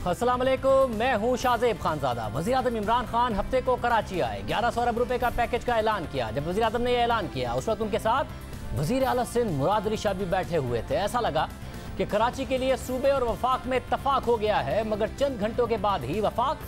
अस्सलाम वालेकुम, मैं हूं शाहजेब खानजादा। वज़ीर आज़म इमरान खान हफ्ते को कराची आए, 1100 अरब रुपए का पैकेज का ऐलान किया। जब वज़ीर आज़म ने यह ऐलान किया उस वक्त उनके साथ वज़ीर आला सिंध मुराद अली शाह भी बैठे हुए थे। ऐसा लगा कि कराची के लिए सूबे और वफाक में इत्तफाक हो गया है, मगर चंद घंटों के बाद ही वफाक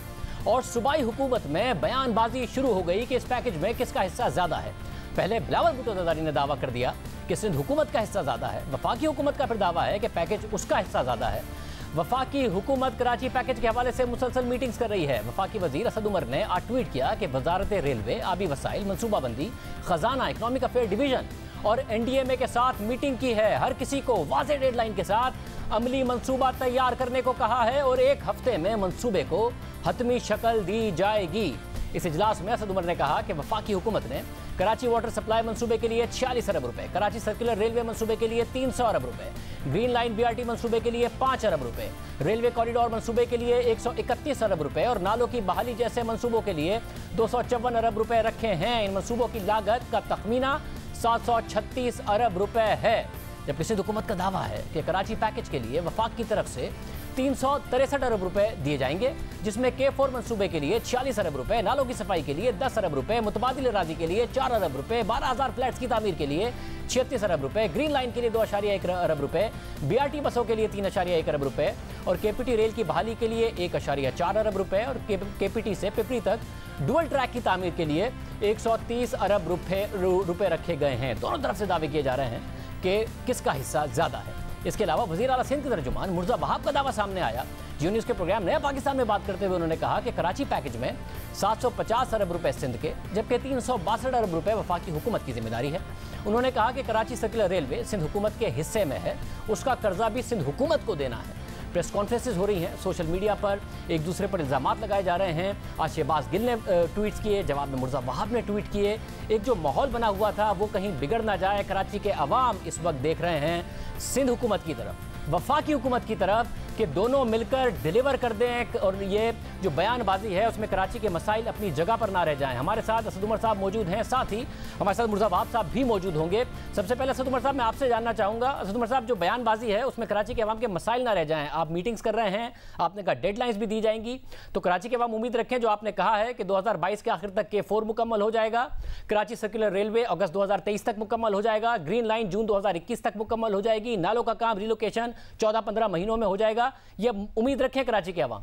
और सूबाई हुकूमत में बयानबाजी शुरू हो गई कि इस पैकेज में किसका हिस्सा ज़्यादा है। पहले बिलावल भुट्टो ज़रदारी ने दावा कर दिया कि सिंध हुकूमत का हिस्सा ज़्यादा है, वफाकी हुकूमत का फिर दावा है कि पैकेज उसका हिस्सा ज़्यादा है। वफाकी हुकूमत कराची पैकेज के हवाले से मुसलसल मीटिंग्स कर रही है। वफाकी वजीर असद उमर ने आज ट्वीट किया कि वजारत रेलवे, आबी वसाइल, मनसूबाबंदी, खजाना, इकनॉमिक अफेयर डिवीजन और NDMA के साथ मीटिंग की है। हर किसी को वाज़ेह डेडलाइन के साथ अमली मंसूबा तैयार करने को कहा है और 1 हफ्ते में मंसूबे को हतमी शक्ल दी जाएगी। इस इजलास में असद उमर ने कहा कि वफाकी हुकूमत ने कराची वाटर सप्लाई मंसूबे के लिए 46 अरब रुपए, कराची सर्कुलर रेलवे मंसूबे के लिए 300 अरब रुपए, ग्रीन लाइन BRT मंसूबे के लिए 5 अरब रुपए, रेलवे कॉरिडोर मंसूबे के लिए 131 अरब रुपए और नालों की बहाली जैसे मंसूबों के लिए 254 अरब रुपए रखे हैं। इन मंसूबों की लागत का तखमीना 736 अरब रुपए है। जबकि सिंध हुकूमत का दावा है कि कराची पैकेज के लिए वफाक की तरफ से 363 अरब रुपए दिए जाएंगे, जिसमें K4 मंसूबे के लिए 46 अरब रुपए, नालों की सफाई के लिए 10 अरब रुपए, मुतबादिल राजी के लिए 4 अरब रुपए, 12,000 फ्लैट्स की तामीर के लिए 36 अरब रुपए, ग्रीन लाइन के लिए 2.1 अरब रुपए, BRT बसों के लिए 3.1 अरब रुपए और KPT रेल की बहाली के लिए 1.4 अरब रुपए और KPT से पिपरी तक डुअल ट्रैक की तामीर के लिए 130 अरब रुपए रखे गए हैं। दोनों तरफ से दावे किए जा रहे हैं कि किसका हिस्सा ज्यादा है। इसके अलावा वज़ीर आला सिंध के तर्जुमान मुर्जा वहाब का दावा सामने आया। जियो न्यूज़ के प्रोग्राम नया पाकिस्तान में बात करते हुए उन्होंने कहा कि कराची पैकेज में 750 अरब रुपए सिंध के, जबकि 362 अरब रुपए वफाकी हुकूमत की जिम्मेदारी है। उन्होंने कहा कि कराची सर्कुलर रेलवे सिंध हुकूमत के हिस्से में है, उसका कर्जा भी सिंध हुकूमत को देना है। प्रेस कॉन्फ्रेंसेज हो रही हैं, सोशल मीडिया पर एक दूसरे पर इल्ज़ाम लगाए जा रहे हैं। आज शहबाज गिल ने ट्वीट्स किए, जवाब में मुर्जा वहाब ने ट्वीट किए। एक जो माहौल बना हुआ था वो कहीं बिगड़ ना जाए। कराची के अवाम इस वक्त देख रहे हैं सिंध हुकूमत की तरफ, वफाकी हुकूमत की तरफ कि दोनों मिलकर डिलीवर कर दें और ये जो बयानबाजी है उसमें कराची के मसाइल अपनी जगह पर ना रह जाएं। हमारे साथ असद उमर साहब मौजूद हैं, साथ ही हमारे साथ मुर्जा वहाब साहब भी मौजूद होंगे। सबसे पहले असद उमर साहब, मैं आपसे जानना चाहूँगा, असद उमर साहब, जो बयानबाजी है उसमें कराची के अवाम के मसाइल ना रह जाएँ। आप मीटिंग्स कर रहे हैं, आपने कहा डेडलाइंस भी दी जाएंगी, तो कराची के अवाम उम्मीद रखें जो आपने कहा है कि 2022 के आखिर तक K4 मुकम्मल हो जाएगा, कराची सर्कुलर रेलवे अगस्त 2023 तक मुकम्मल हो जाएगा, ग्रीन लाइन जून 2021 तक मुकम्मल हो जाएगी, नालों का काम रिलोकेशन 14-15 महीनों में हो जाएगा। ये उम्मीद रखें कराची के अवाम?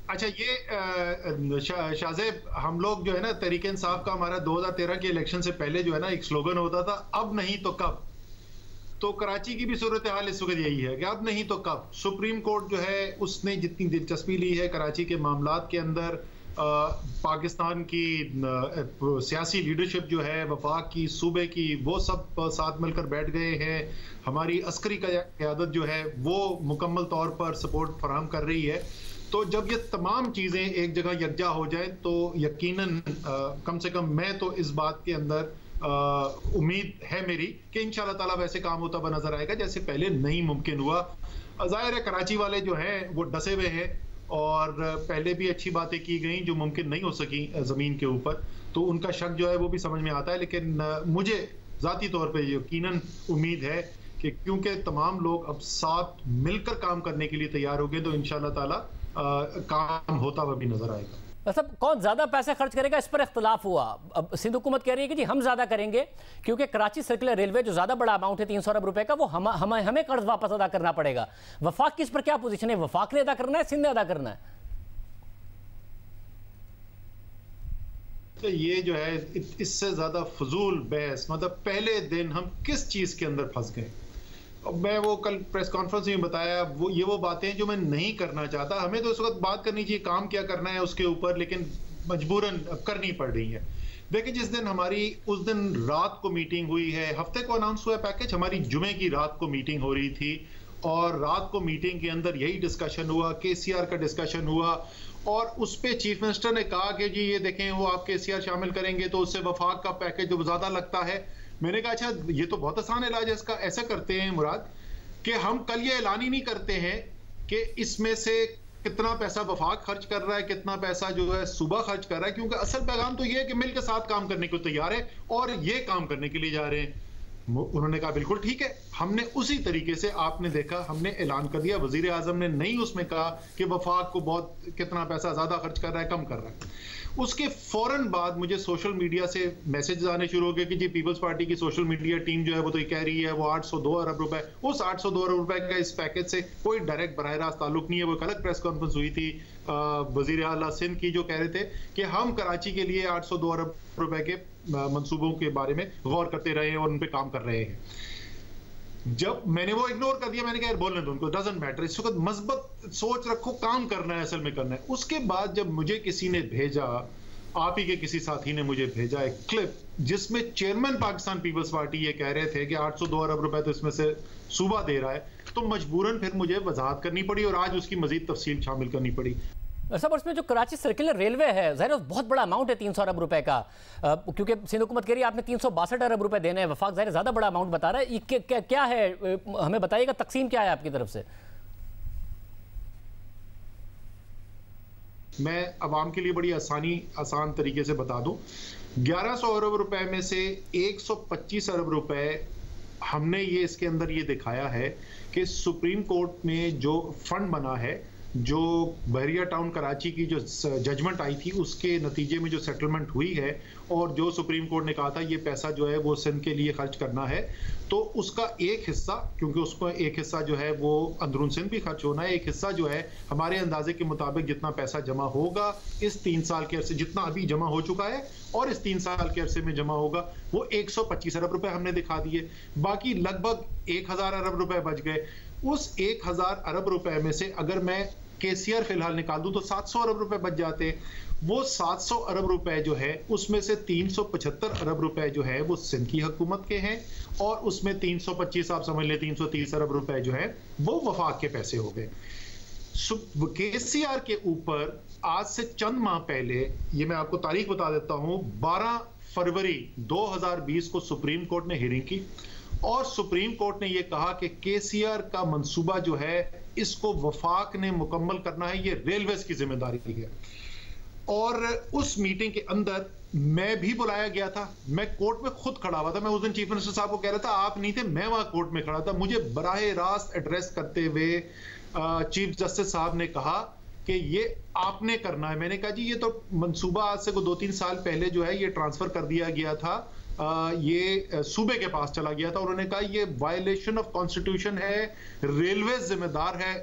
अच्छा, ये शाहजेब, हम लोग जो है ना, तहरीक इंसाफ का हमारा 2013 के इलेक्शन से पहले जो है ना एक स्लोगन होता था, अब नहीं तो कब। तो कराची की भी सूरत हाल इस वक्त यही है कि अब नहीं तो कब। सुप्रीम कोर्ट जो है उसने जितनी दिलचस्पी ली है कराची के मामलात के अंदर, पाकिस्तान की सियासी लीडरशिप जो है, वफाक की, सूबे की, वो सब साथ मिलकर बैठ गए हैं। हमारी अस्करी क़यादत जो है वो मुकम्मल तौर पर सपोर्ट फराहम कर रही है। तो जब ये तमाम चीज़ें एक जगह यकजा हो जाए तो यकीनन कम से कम मैं तो इस बात के अंदर उम्मीद है मेरी कि इंशाअल्लाह ताला वैसे काम होता हुआ नजर आएगा जैसे पहले नहीं मुमकिन हुआ। ज़ाहिर है कराची वाले जो हैं वो डसे हुए हैं और पहले भी अच्छी बातें की गई जो मुमकिन नहीं हो सकी ज़मीन के ऊपर, तो उनका शक जो है वो भी समझ में आता है। लेकिन मुझे ज़ाती तौर पे यकीनन उम्मीद है कि क्योंकि तमाम लोग अब साथ मिलकर काम करने के लिए तैयार हो गए तो इंशाअल्लाह ताला काम होता हुआ भी नजर आएगा। मतलब कौन ज्यादा पैसे खर्च करेगा इस पर इख्तलाफ हुआ। अब सिंध हुकूमत कह रही है कि जी हम ज्यादा करेंगे क्योंकि कराची सर्कुलर रेलवे जो ज्यादा बड़ा अमाउंट है 300 अरब रुपए का, वो हमें कर्ज वापस अदा करना पड़ेगा। वफाक की इस पर क्या पोजीशन है? वफाक ने अदा करना है, सिंध ने अदा करना है? तो ये जो है इससे ज्यादा फजूल बहस, मतलब पहले दिन हम किस चीज के अंदर फंस गए। मैं वो कल प्रेस कॉन्फ्रेंस में बताया, वो बातें जो मैं नहीं करना चाहता। हमें तो इस वक्त बात करनी चाहिए काम क्या करना है उसके ऊपर, लेकिन मजबूरन करनी पड़ रही है। देखिए, जिस दिन हमारी उस दिन रात को मीटिंग हुई है, हफ्ते को अनाउंस हुआ पैकेज, हमारी जुमे की रात को मीटिंग हो रही थी और रात को मीटिंग के अंदर यही डिस्कशन हुआ, KCR का डिस्कशन हुआ और उस पर चीफ मिनिस्टर ने कहा कि जी ये देखें वो आप KCR शामिल करेंगे तो उससे वफाक का पैकेज जो ज्यादा लगता है। मैंने कहा अच्छा ये तो बहुत आसान इलाज है इसका। ऐसा करते हैं मुराद कि हम कल ये ऐलान ही नहीं करते हैं कि इसमें से कितना पैसा वफाक खर्च कर रहा है, कितना पैसा जो है सूबा खर्च कर रहा है, क्योंकि असल पैगाम तो ये है कि मिलकर साथ काम करने को तैयार है और ये काम करने के लिए जा रहे हैं। उन्होंने कहा बिल्कुल ठीक है। हमने उसी तरीके से, आपने देखा, हमने ऐलान कर दिया। वजीर आजम ने नहीं उसमें कहा कि वफाक को बहुत कितना पैसा ज्यादा खर्च कर रहा है, कम कर रहा है। उसके फौरन बाद मुझे सोशल मीडिया से मैसेज आने शुरू हो गए कि जी पीपल्स पार्टी की सोशल मीडिया टीम जो है वो तो ये कह रही है वो 802 अरब रुपए, उस 802 अरब रुपए का इस पैकेज से कोई डायरेक्ट बराह रास्त ताल्लुक नहीं है। वो एक अलग प्रेस कॉन्फ्रेंस हुई थी वजीर आला सिंध की, जो कह रहे थे कि हम कराची के लिए 802 अरब रुपए के मंसूबों के बारे में गौर करते रहे हैं और उन पर काम कर रहे हैं। जब मैंने वो इग्नोर कर दिया, मैंने कहा बोलने दो उनको, डजंट मैटर, इस वक्त मस्बत सोच रखो, काम करना है, असल में करना है। उसके बाद जब मुझे किसी ने भेजा, आप ही के किसी साथी ने मुझे भेजा एक क्लिप जिसमें चेयरमैन पाकिस्तान पीपल्स पार्टी ये कह रहे थे कि 802 अरब रुपए तो इसमें से सूबा दे रहा है, तो मजबूरन फिर मुझे वजाहत करनी पड़ी और आज उसकी मजीद तफसील शामिल करनी पड़ी। सब उसमें जो कराची सर्कुलर रेलवे है, ज़ाहिर बहुत बड़ा अमाउंट है 300 अरब रुपए का, क्योंकि सिंध हुकूमत कह रही है आपने 362 अरब रुपए देने हैं, वफाक ज़ाहिर ज़्यादा बड़ा अमाउंट बता रहा है। ये क्या है, हमें बताइएगा, तकसीम क्या है आपकी तरफ से? मैं अवाम के लिए बड़ी आसान तरीके से बता दूं। 1100 अरब रुपए में से 125 अरब रुपए हमने ये इसके अंदर ये दिखाया है कि सुप्रीम कोर्ट में जो फंड बना है, जो बहरिया टाउन कराची की जो जजमेंट आई थी उसके नतीजे में जो सेटलमेंट हुई है, और जो सुप्रीम कोर्ट ने कहा था ये पैसा जो है वो सिंध के लिए खर्च करना है, तो उसका एक हिस्सा, क्योंकि उसको एक हिस्सा जो है वो अंदरून सिंध भी खर्च होना है, एक हिस्सा जो है हमारे अंदाजे के मुताबिक जितना पैसा जमा होगा इस 3 साल के अरसे, जितना अभी जमा हो चुका है और इस 3 साल के अरसे में जमा होगा, वो 125 अरब रुपए हमने दिखा दिए। बाकी लगभग 1000 अरब रुपए बच गए। उस 1000 अरब रुपए में से अगर मैं केसीआर फिलहाल निकाल दूं तो 700 अरब रुपए बच जाते। वो 700 अरब रुपए जो है उसमें से 375 अरब रुपए जो है वो सिंध की हुकूमत के हैं, और उसमें 325, आप समझ लें 330 अरब रुपए जो है वो वफाक के पैसे हो गए। केसीआर के ऊपर आज से चंद माह पहले, ये मैं आपको तारीख बता देता हूं, 12 फरवरी 2020 को सुप्रीम कोर्ट ने हियरिंग की और सुप्रीम कोर्ट ने यह कहा कि केसीआर का मंसूबा जो है इसको वफाक ने मुकम्मल करना है, ये रेलवेज की जिम्मेदारी है। और उस मीटिंग के अंदर मैं भी बुलाया गया था, मैं कोर्ट में खुद खड़ा हुआ था। मैं उस दिन चीफ मिनिस्टर साहब को कह रहा था आप नहीं थे, मैं वहां कोर्ट में खड़ा था। मुझे बराह रास्त एड्रेस करते हुए चीफ जस्टिस साहब ने कहा कि ये आपने करना है। मैंने कहा जी ये तो मंसूबा आज से 2-3 साल पहले जो है ये ट्रांसफर कर दिया गया था, ये सूबे के पास चला गया था। उन्होंने कहा ये वायलेशन ऑफ कॉन्स्टिट्यूशन है, रेलवे जिम्मेदार है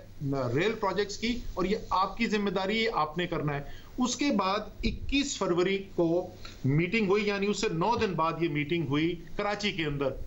रेल प्रोजेक्ट्स की, और ये आपकी जिम्मेदारी है, आपने करना है। उसके बाद 21 फरवरी को मीटिंग हुई, यानी उससे 9 दिन बाद ये मीटिंग हुई कराची के अंदर।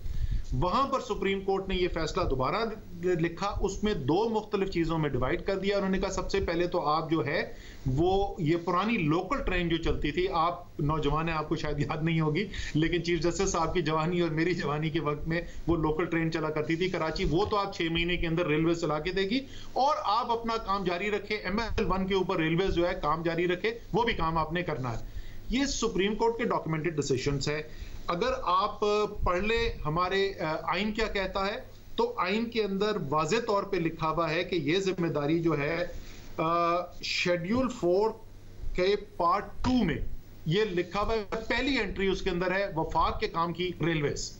वहां पर सुप्रीम कोर्ट ने ये फैसला दोबारा लिखा, उसमें 2 मुख्तलिफ चीजों में डिवाइड कर दिया। उन्होंने कहा सबसे पहले तो आप जो है वो ये पुरानी लोकल ट्रेन जो चलती थी, आप नौजवान हैं आपको शायद याद नहीं होगी, लेकिन चीफ जस्टिस साहब की जवानी और मेरी जवानी के वक्त में वो लोकल ट्रेन चला करती थी कराची, वो तो आप 6 महीने के अंदर रेलवे चला के देगी और आप अपना काम जारी रखें। ML1 के ऊपर रेलवे जो है काम जारी रखे, वो भी काम आपने करना है। ये सुप्रीम कोर्ट के डॉक्यूमेंटेड डिसीजंस है। अगर आप पढ़ ले हमारे आइन क्या कहता है, तो आइन के अंदर वाज़े तौर पे लिखा हुआ है कि ये जिम्मेदारी जो है शेड्यूल 4 के पार्ट 2 में ये लिखा हुआ है, पहली एंट्री उसके अंदर है वफाक के काम की रेलवेज।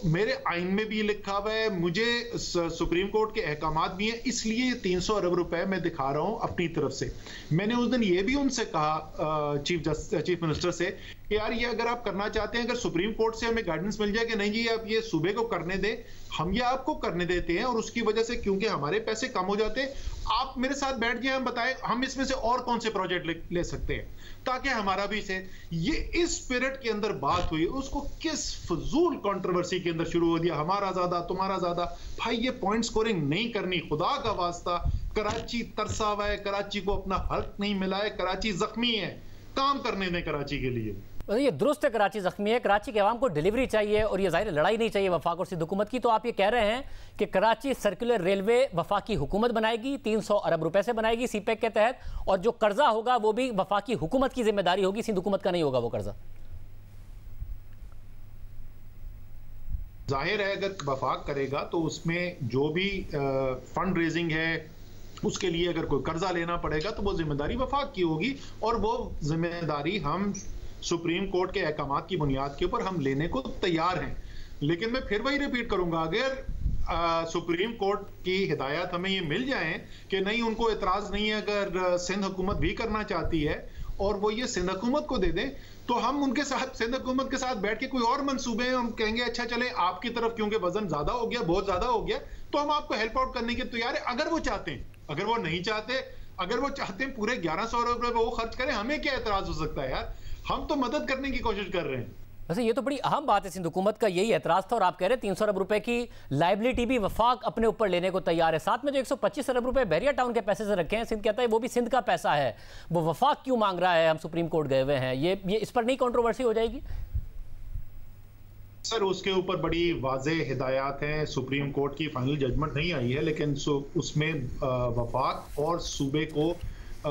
मेरे आइन में भी लिखा हुआ है, मुझे सुप्रीम कोर्ट के अहकामात भी हैं, इसलिए 300 अरब रुपए मैं दिखा रहा हूं अपनी तरफ से। मैंने उस दिन ये भी उनसे कहा चीफ मिनिस्टर से कि यार ये अगर आप करना चाहते हैं, अगर सुप्रीम कोर्ट से हमें गाइडेंस मिल जाए कि नहीं जी आप ये सूबे को करने दें, हम ये आपको करने देते हैं, और उसकी वजह से क्योंकि हमारे पैसे कम हो जाते हैं, आप मेरे साथ बैठ जाए, हम बताएं हम इसमें से और कौन से प्रोजेक्ट ले सकते हैं ताकि हमारा भी से ये इस स्पिरिट के अंदर बात हुई। उसको किस फजूल कंट्रोवर्सी के अंदर शुरू हो दिया, हमारा ज्यादा तुम्हारा ज्यादा। भाई ये पॉइंट स्कोरिंग नहीं करनी, खुदा का वास्ता। कराची तरसा हुआ है, कराची को अपना हक नहीं मिला है, कराची जख्मी है, काम करने दें कराची के लिए। ये दुरुस्त है, कराची जख्मी है, कराची के अवाम को डिलीवरी चाहिए और ये ज़ाहिर लड़ाई नहीं चाहिए वफाक और सिंध हुकूमत की। तो आप ये कह रहे हैं कि कराची सर्कुलर रेलवे वफाकी हुकूमत बनाएगी, 300 अरब रुपए से बनाएगी सीपैक के तहत, और जो कर्जा होगा वो भी वफाकी हुकूमत की जिम्मेदारी होगी, सिंध हुकूमत का नहीं होगा वो कर्जा। जाहिर है अगर वफाक करेगा तो उसमें जो भी फंड रेजिंग है उसके लिए अगर कोई कर्जा लेना पड़ेगा तो वो जिम्मेदारी वफाक की होगी, और वो जिम्मेदारी हम सुप्रीम कोर्ट के अहकामात की बुनियाद के ऊपर हम लेने को तैयार हैं। लेकिन मैं फिर वही रिपीट करूंगा, अगर सुप्रीम कोर्ट की हिदायत हमें ये मिल जाए कि नहीं, उनको एतराज नहीं है अगर सिंध हुकूमत भी करना चाहती है और वो ये सिंध हुकूमत को दे दें, तो हम उनके साथ, सिंध हुकूमत के साथ बैठ के कोई और मंसूबे हम कहेंगे अच्छा चले आपकी तरफ, क्योंकि वजन ज्यादा हो गया, बहुत ज्यादा हो गया, तो हम आपको हेल्प आउट करने के तैयार है अगर वो चाहते हैं। अगर वो नहीं चाहते, अगर वो चाहते हैं पूरे 1100 अरब रुपए वो खर्च करें, हमें क्या एतराज हो सकता है यार, हम तो मदद करने की कोशिश कर रहे हैं। वैसे ये तो बड़ी अहम बात है, सिंध हुकूमत का यही एतराज था और आप कह रहे हैं 300 अरब रुपए की लाइबिलिटी भी वफाक अपने ऊपर लेने को तैयार है। साथ में जो 125 अरब रुपए बहरिया टाउन के पैसे से रखे हैं, सिंध कहता है वो भी सिंध का पैसा है, वो वफाक क्यों मांग रहा है, हम सुप्रीम कोर्ट गए हुए हैं, ये इस पर नहीं कंट्रोवर्सी हो जाएगी? सर उसके ऊपर बड़ी वाज़े हिदायत हैं, सुप्रीम कोर्ट की फाइनल जजमेंट नहीं आई है, लेकिन उसमें वफाक और सूबे को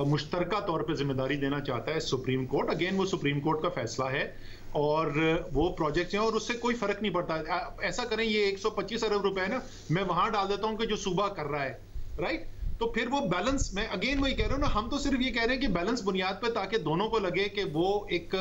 मुश्तरका तौर पे जिम्मेदारी देना चाहता है सुप्रीम कोर्ट। अगेन वो सुप्रीम कोर्ट का फैसला है और वो प्रोजेक्ट्स हैं और उससे कोई फर्क नहीं पड़ता। ऐसा करें, ये 125 अरब रुपए है ना, मैं वहां डाल देता हूं कि जो सूबा कर रहा है, राइट, तो फिर वो बैलेंस, मैं अगेन वही कह रहा हूं ना, हम तो सिर्फ ये कह रहे हैं कि बैलेंस बुनियाद पे, ताकि दोनों को लगे कि वो एक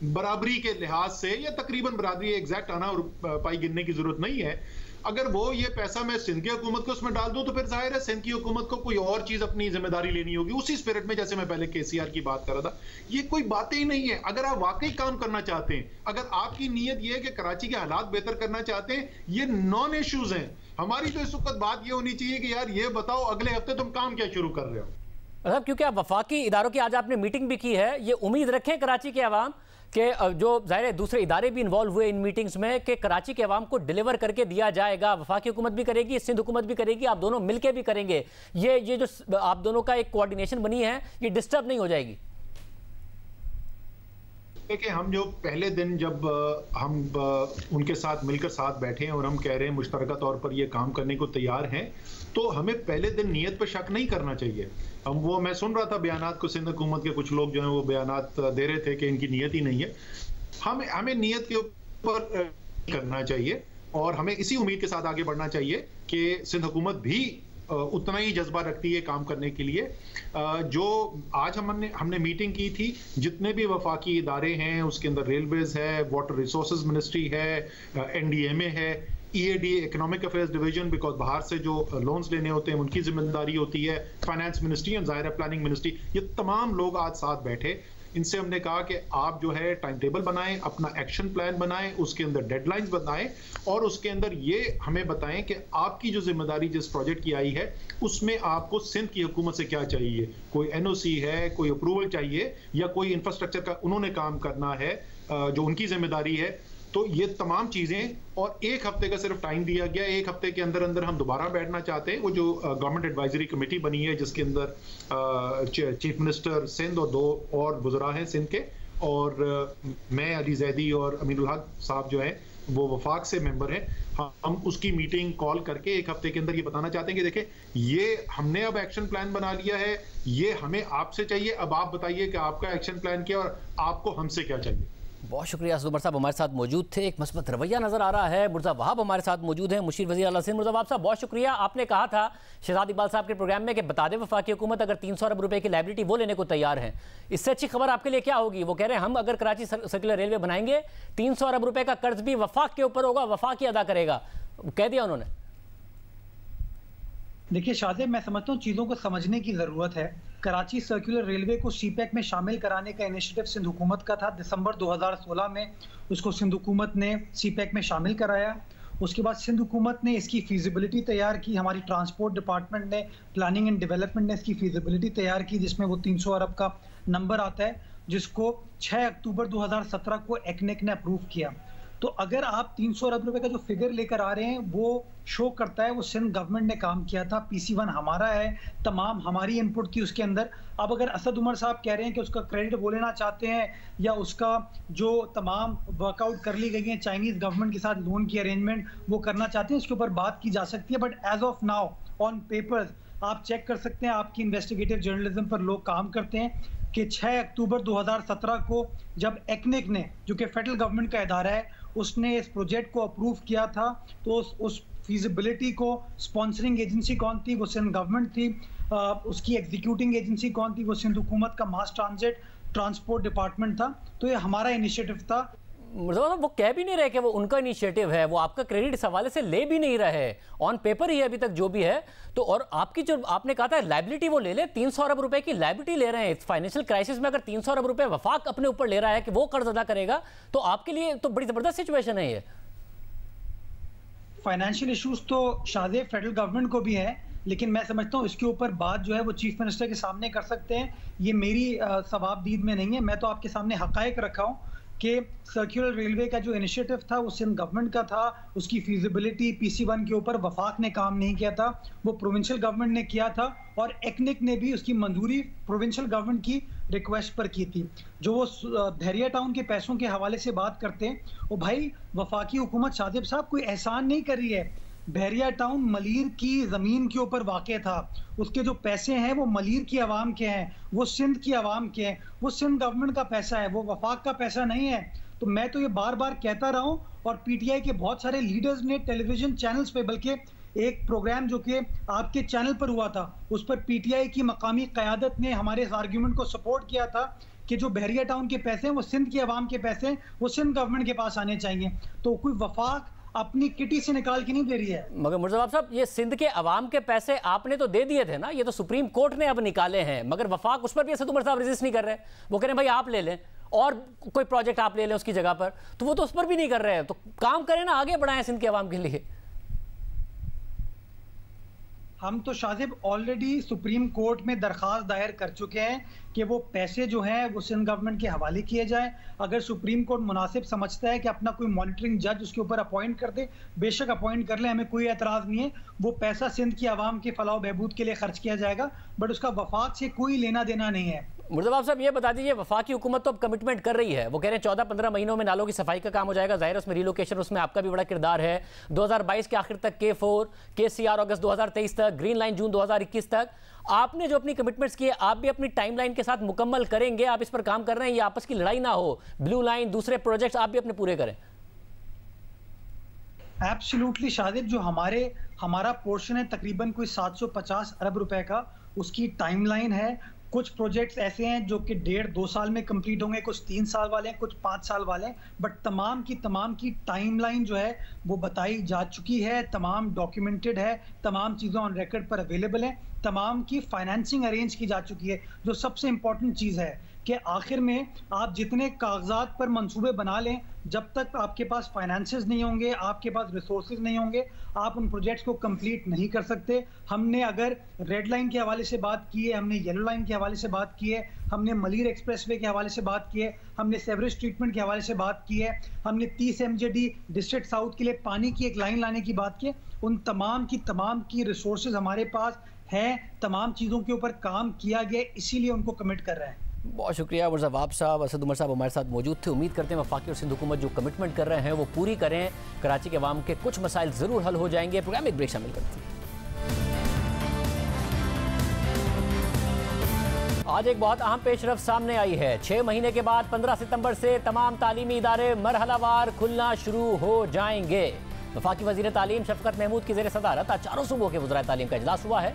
बराबरी के लिहाज से, या तकरीबन बराबरी, एग्जैक्ट आना और पाई गिनने की जरूरत नहीं है। अगर वो ये पैसा मैं सिंध की हुकूमत को उसमें डाल दूं तो फिर जाहिर है सिंध की हुकूमत को कोई और चीज अपनी जिम्मेदारी लेनी होगी, उसी स्पिरिट में जैसे मैं पहले केसीआर की बात कर रहा था। ये कोई बातें ही नहीं है। अगर आप वाकई काम करना चाहते हैं, अगर आपकी नीयत ये है कि कराची के हालात बेहतर करना चाहते हैं, ये नॉन इश्यूज हैं। हमारी तो इस वक्त बात ये होनी चाहिए कि यार ये बताओ अगले हफ्ते तुम काम क्या शुरू कर रहे हो। मतलब क्योंकि आप वफाकी इदारों की आज आपने मीटिंग भी की है, ये उम्मीद रखें कराची के अवाम कि जो जाहिर है दूसरे इदारे भी इन्वॉल्व हुए इन मीटिंग्स में, कि कराची के अवाम को डिलीवर करके दिया जाएगा। वफाकी हुकूमत भी करेगी, सिंध हुकूमत भी करेगी, आप दोनों मिलके भी करेंगे। ये जो आप दोनों का एक कोऑर्डिनेशन बनी है, ये डिस्टर्ब नहीं हो जाएगी? देखिए, हम जो पहले दिन जब हम उनके साथ मिलकर साथ बैठे हैं और हम कह रहे हैं मुश्तरका तौर पर ये काम करने को तैयार हैं, तो हमें पहले दिन नीयत पर शक नहीं करना चाहिए। मैं सुन रहा था बयानात को, सिंध हुकूमत के कुछ लोग जो हैं वो बयानात दे रहे थे कि इनकी नीयत ही नहीं है। हमें नीयत के ऊपर करना चाहिए और हमें इसी उम्मीद के साथ आगे बढ़ना चाहिए कि सिंध हुकूमत भी उतना ही जज्बा रखती है काम करने के लिए। जो आज हमने मीटिंग की थी, जितने भी वफाकी इदारे हैं उसके अंदर रेलवेज है, वाटर रिसोर्सेज मिनिस्ट्री है, NDMA है, EAD economic affairs division, because बाहर से जो लोन्स लेने होते हैं उनकी जिम्मेदारी होती है, फाइनेंस मिनिस्ट्री और ज़ाहिर प्लानिंग मिनिस्ट्री, ये तमाम लोग आज साथ बैठे। इनसे हमने कहा कि आप जो है टाइम टेबल बनाएं, अपना एक्शन प्लान बनाएं, उसके अंदर डेडलाइंस बनाएं और उसके अंदर ये हमें बताएं कि आपकी जो जिम्मेदारी जिस प्रोजेक्ट की आई है उसमें आपको सिंध की हुकूमत से क्या चाहिए। कोई NOC है, कोई अप्रूवल चाहिए, या कोई इंफ्रास्ट्रक्चर का उन्होंने काम करना है जो उनकी जिम्मेदारी है। तो ये तमाम चीजें, और 1 हफ्ते का सिर्फ टाइम दिया गया। 1 हफ्ते के अंदर अंदर हम दोबारा बैठना चाहते हैं। वो जो गवर्नमेंट एडवाइजरी कमेटी बनी है जिसके अंदर चीफ मिनिस्टर सिंध और 2 और वज़रा हैं सिंध के, और मैं, अली जैदी और अमीनुल हक साहब जो है वो वफाक से मेंबर हैं। हम उसकी मीटिंग कॉल करके 1 हफ्ते के अंदर ये बताना चाहते हैं कि देखें, ये हमने अब एक्शन प्लान बना लिया है, ये हमें आपसे चाहिए, अब आप बताइए कि आपका एक्शन प्लान क्या और आपको हमसे क्या चाहिए। बहुत शुक्रिया। उमर साहब हमारे साथ मौजूद थे। एक मस्बत रवैया नज़र आ रहा है। मुर्जा वहाब हमारे साथ मौजूद हैं, मुशीर वज़ीर आला सिंध। मुर्जा वहाब साहब बहुत शुक्रिया। आपने कहा था शहजाद इकबाल साहब के प्रोग्राम में कि बता दें वफाकी हुकूमत अगर 300 अरब रुपए की लाइबिलिटी वो लेने को तैयार है। इससे अच्छी खबर आपके लिए क्या होगी? वो कह रहे हैं हम अगर कराची सर्कुलर रेलवे बनाएंगे 300 अरब रुपए का कर्ज भी वफाक के ऊपर होगा, वफाक ही अदा करेगा, कह दिया उन्होंने। देखिए शाहजेब, मैं समझता हूँ चीज़ों को समझने की ज़रूरत है। कराची सर्कुलर रेलवे को CPEC में शामिल कराने का इनिशिएटिव सिंध हुकूमत का था। दिसंबर 2016 में उसको सिंध हुकूमत ने CPEC में शामिल कराया। उसके बाद सिंध हुकूमत ने इसकी फीजिबिलिटी तैयार की, हमारी ट्रांसपोर्ट डिपार्टमेंट ने, प्लानिंग एंड डेवलपमेंट ने इसकी फीजिबिलिटी तैयार की, जिसमें वो 300 अरब का नंबर आता है, जिसको 6 अक्टूबर 2017 को ECNEC ने अप्रूव किया। तो अगर आप 300 अरब रुपए का जो फिगर लेकर आ रहे हैं वो शो करता है वो सिंध गवर्नमेंट ने काम किया था। PC1 हमारा है, तमाम हमारी इनपुट थी उसके अंदर। अब अगर असद उमर साहब कह रहे हैं कि उसका क्रेडिट वो लेना चाहते हैं या उसका जो तमाम वर्कआउट कर ली गई है चाइनीज गवर्नमेंट के साथ लोन की अरेंजमेंट वो करना चाहते हैं, उसके ऊपर बात की जा सकती है। But as of now on papers आप चेक कर सकते हैं, आपकी इन्वेस्टिगेटिव जर्नलिज्म पर लोग काम करते हैं कि 6 अक्टूबर 2017 को जब ECNEC ने, जो कि फेडरल गवर्नमेंट का इदारा है, उसने इस प्रोजेक्ट को अप्रूव किया था, तो उस फीजिबिलिटी को स्पॉन्सरिंग एजेंसी कौन थी? वो सिंध गवर्नमेंट थी। उसकी एग्जीक्यूटिंग एजेंसी कौन थी? वो सिंध हुकूमत का मास ट्रांजिट ट्रांसपोर्ट डिपार्टमेंट था। तो ये हमारा इनिशिएटिव था। वो कह भी नहीं रहे कि वो उनका इनिशिएटिव है, वो आपका क्रेडिट इस हवाले से ले भी नहीं रहे, ऑन पेपर ही है अभी तक जो भी है। तो और आपकी जो आपने कहा था लाइबिलिटी वो ले ले, 300 अरब रुपए की लाइबिलिटी ले रहे हैं फाइनेंशियल क्राइसिस में। अगर 300 अरब रुपए वफाक अपने ऊपर ले रहा है कि वो कर्ज अदा करेगा, तो आपके लिए तो बड़ी जबरदस्त सिचुएशन है ये। फाइनेंशियल इश्यूज तो शाहजेब फेडरल गवर्नमेंट को भी है, लेकिन मैं समझता हूँ इसके ऊपर बात जो है वो चीफ मिनिस्टर के सामने कर सकते हैं। ये मेरी सवाबदीद में नहीं है, मैं तो आपके सामने हकायक रखा हूँ कि सर्कुलर रेलवे का जो इनिशिएटिव था वो सिंध गवर्नमेंट का था। उसकी फीजिबिलिटी PC1 के ऊपर वफाक ने काम नहीं किया था, वो प्रोविंशियल गवर्नमेंट ने किया था, और एक्निक ने भी उसकी मंजूरी प्रोविंशियल गवर्नमेंट की रिक्वेस्ट पर की थी। जो वो बहरिया टाउन के पैसों के हवाले से बात करते हैं, वो भाई वफाकी हुकूमत शाहजेब साहब कोई एहसान नहीं कर रही है। बहरिया टाउन मलीर की ज़मीन के ऊपर वाक़ था, उसके जो पैसे हैं वो मलीर की आवाम के हैं, वो सिंध की आवाम के हैं, वो सिंध गवर्नमेंट का पैसा है, वो वफाक का पैसा नहीं है। तो मैं तो ये बार बार कहता रहा हूँ, और PTI के बहुत सारे लीडर्स ने टेलीविजन चैनल्स पे, बल्कि एक प्रोग्राम जो कि आपके चैनल पर हुआ था, उस पर PTI की मकामी क़यादत ने हमारे इस आर्ग्यूमेंट को सपोर्ट किया था कि जो बहरिया टाउन के पैसे हैं वो सिंध की आवाम के पैसे हैं, वो सिंध गवर्नमेंट के पास आने चाहिए। तो कोई वफाक अपनी किटी से निकाल के नहीं दे रही है। मगर मुर्तज़ा साहब, ये सिंध के अवाम के पैसे आपने तो दे दिए थे ना, ये तो सुप्रीम कोर्ट ने अब निकाले हैं, मगर वफाक उस पर भी असद उमर साहब रेजिस्ट नहीं कर रहे। वो कह रहे हैं भाई आप ले लें और कोई प्रोजेक्ट आप ले लें उसकी जगह पर, तो वो तो उस पर भी नहीं कर रहे हैं। तो काम करें ना, आगे बढ़ाएं सिंध के अवाम के लिए। हम तो शाहजेब ऑलरेडी सुप्रीम कोर्ट में दरख्वास्त दायर कर चुके हैं कि वो पैसे जो हैं वो सिंध गवर्नमेंट के हवाले किए जाएं। अगर सुप्रीम कोर्ट मुनासिब समझता है कि अपना कोई मॉनिटरिंग जज उसके ऊपर अपॉइंट कर दे, बेशक अपॉइंट कर ले, हमें कोई एतराज़ नहीं है। वो पैसा सिंध की आवाम के फलाह बहबूद के लिए खर्च किया जाएगा, बट उसका वफाक से कोई लेना देना नहीं है। मुर्तज़ा साहब ये बता दीजिए, वफाकी हुकूमत तो अब कमिटमेंट कर रही है, वो कह रहे हैं 14-15 महीनों में नालों की सफाई का काम हो जाएगा। जाहिर है उसमें रिलोकेशन, उसमें आपका भी बड़ा किरदार है। 2022 के आखिर तक K4, KCR अगस्त 2023 तक, ग्रीन लाइन जून 2021 तक। आपने जो अपनी कमिटमेंट्स किए, आप भी अपनी टाइमलाइन के साथ मुकम्मल करेंगे? आप इस पर काम कर रहे हैं, ये आपस की लड़ाई ना हो, ब्लू लाइन दूसरे प्रोजेक्ट्स आप भी अपने पूरे करें। एब्सोल्युटली शाहजेब, जो हमारा पोर्शन है तकरीबन कोई 750 अरब रुपए का, उसकी टाइमलाइन है। कुछ प्रोजेक्ट्स ऐसे हैं जो कि 1.5-2 साल में कंप्लीट होंगे, कुछ 3 साल वाले हैं, कुछ 5 साल वाले हैं, बट तमाम की टाइमलाइन जो है वो बताई जा चुकी है, तमाम डॉक्यूमेंटेड है, तमाम चीज़ें ऑन रिकॉर्ड पर अवेलेबल हैं, तमाम की फाइनेंसिंग अरेंज की जा चुकी है। जो सबसे इम्पॉर्टेंट चीज़ है कि आखिर में आप जितने कागजात पर मंसूबे बना लें, जब तक आपके पास फाइनेंसेस नहीं होंगे, आपके पास रिसोर्सेज नहीं होंगे, आप उन प्रोजेक्ट्स को कंप्लीट नहीं कर सकते। हमने अगर रेड लाइन के हवाले से बात की है, हमने येलो लाइन के हवाले से बात की है, हमने मलीर एक्सप्रेसवे के हवाले से बात की है, हमने सेवरेज ट्रीटमेंट के हवाले से बात की है, हमने 30 MJD डिस्ट्रिक्ट साउथ के लिए पानी की एक लाइन लाने की बात की है। उन तमाम की रिसोर्सेज हमारे पास हैं, तमाम चीज़ों के ऊपर काम किया गया, इसीलिए उनको कमिट कर रहे हैं। बहुत शुक्रिया मुर्ज़ावाब साहब। असद उमर साहब हमारे साथ मौजूद थे। उम्मीद करते हैं वफाकी और सिंध हुकूमत जो कमिटमेंट कर रहे हैं वो पूरी करें, कराची के अवाम के कुछ मसाइल ज़रूर हल हो जाएंगे। प्रोग्राम एक ब्रेक शामिल करते हैं। आज एक बहुत अहम पेशरफ्त सामने आई है। 6 महीने के बाद 15 सितंबर से तमाम तालीमी इदारे मरहलावार खुलना शुरू हो जाएंगे। वफाकी वज़ीर तालीम शफकत महमूद की ज़ेर सदारत आज चारों सूबों के वज़राए तालीम का इजलास हुआ है,